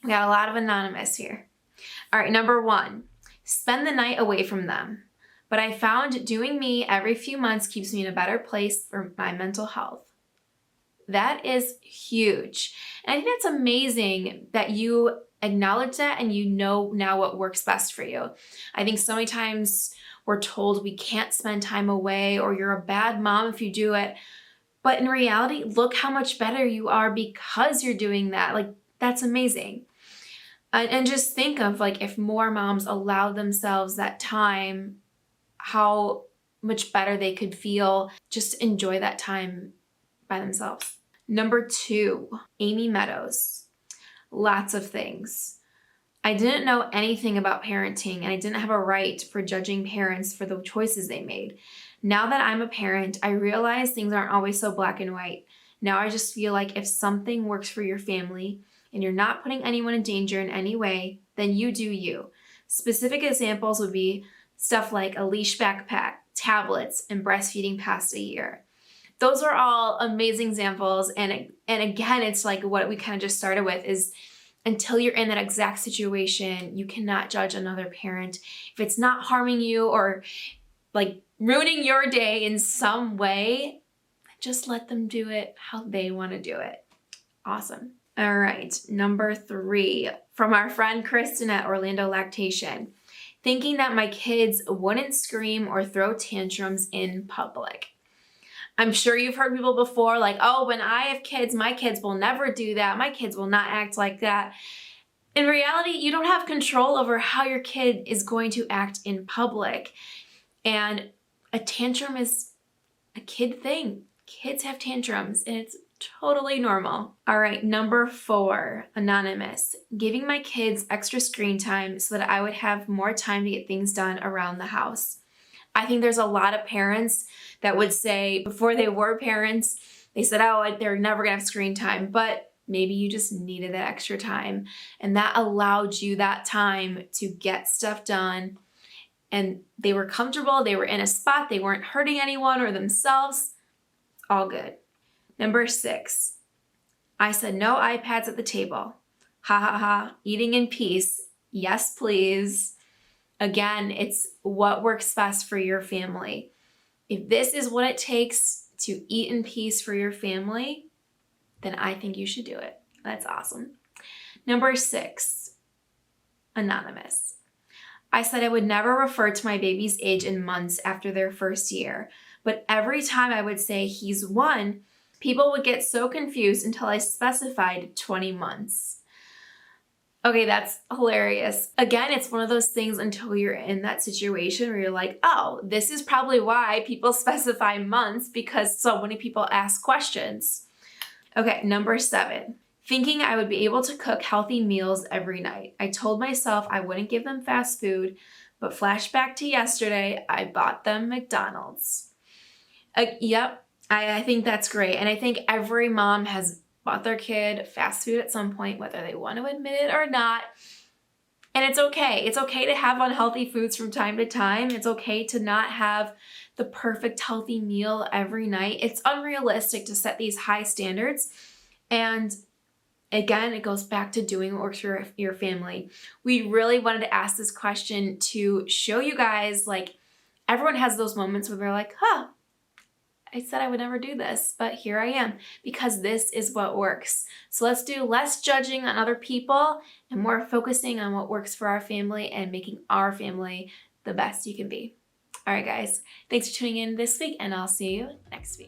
We got a lot of anonymous here. All right, number 1, spend the night away from them. But I found doing me every few months keeps me in a better place for my mental health. That is huge. And I think that's amazing that you acknowledge that and you know now what works best for you. I think so many times we're told we can't spend time away or you're a bad mom if you do it. But in reality, look how much better you are because you're doing that. Like, that's amazing. And just think of like if more moms allow themselves that time, how much better they could feel. Just enjoy that time by themselves. Number 2, Amy Meadows. Lots of things. I didn't know anything about parenting and I didn't have a right for judging parents for the choices they made. Now that I'm a parent, I realize things aren't always so black and white. Now I just feel like if something works for your family and you're not putting anyone in danger in any way, then you do you. Specific examples would be stuff like a leash backpack, tablets, and breastfeeding past a year. Those are all amazing examples. And again, it's like what we kind of just started with is until you're in that exact situation, you cannot judge another parent. If it's not harming you or like ruining your day in some way, just let them do it how they want to do it. Awesome. All right, number 3, from our friend Kristen at Orlando Lactation. Thinking that my kids wouldn't scream or throw tantrums in public. I'm sure you've heard people before like, oh, when I have kids, my kids will never do that. My kids will not act like that. In reality, you don't have control over how your kid is going to act in public. And a tantrum is a kid thing. Kids have tantrums and it's totally normal. All right, number 4, anonymous. Giving my kids extra screen time so that I would have more time to get things done around the house. I think there's a lot of parents that would say before they were parents, they said, oh, they're never gonna have screen time, but maybe you just needed that extra time. And that allowed you that time to get stuff done. And they were comfortable, they were in a spot, they weren't hurting anyone or themselves. All good. Number 6, I said no iPads at the table. Ha ha ha, eating in peace. Yes, please. Again, it's what works best for your family. If this is what it takes to eat in peace for your family, then I think you should do it. That's awesome. Number 6, anonymous. I said I would never refer to my baby's age in months after their first year, but every time I would say he's 1, people would get so confused until I specified 20 months. Okay, that's hilarious. Again, it's one of those things until you're in that situation where you're like, oh, this is probably why people specify months because so many people ask questions. Okay, number 7, thinking I would be able to cook healthy meals every night. I told myself I wouldn't give them fast food, but flashback to yesterday, I bought them McDonald's. Yep, I think that's great. And I think every mom has bought their kid fast food at some point, whether they want to admit it or not. And it's okay. It's okay to have unhealthy foods from time to time. It's okay to not have the perfect healthy meal every night. It's unrealistic to set these high standards. And again, it goes back to doing what works for your family. We really wanted to ask this question to show you guys, like, everyone has those moments where they're like, huh, I said I would never do this, but here I am because this is what works. So let's do less judging on other people and more focusing on what works for our family and making our family the best you can be. All right, guys, thanks for tuning in this week and I'll see you next week.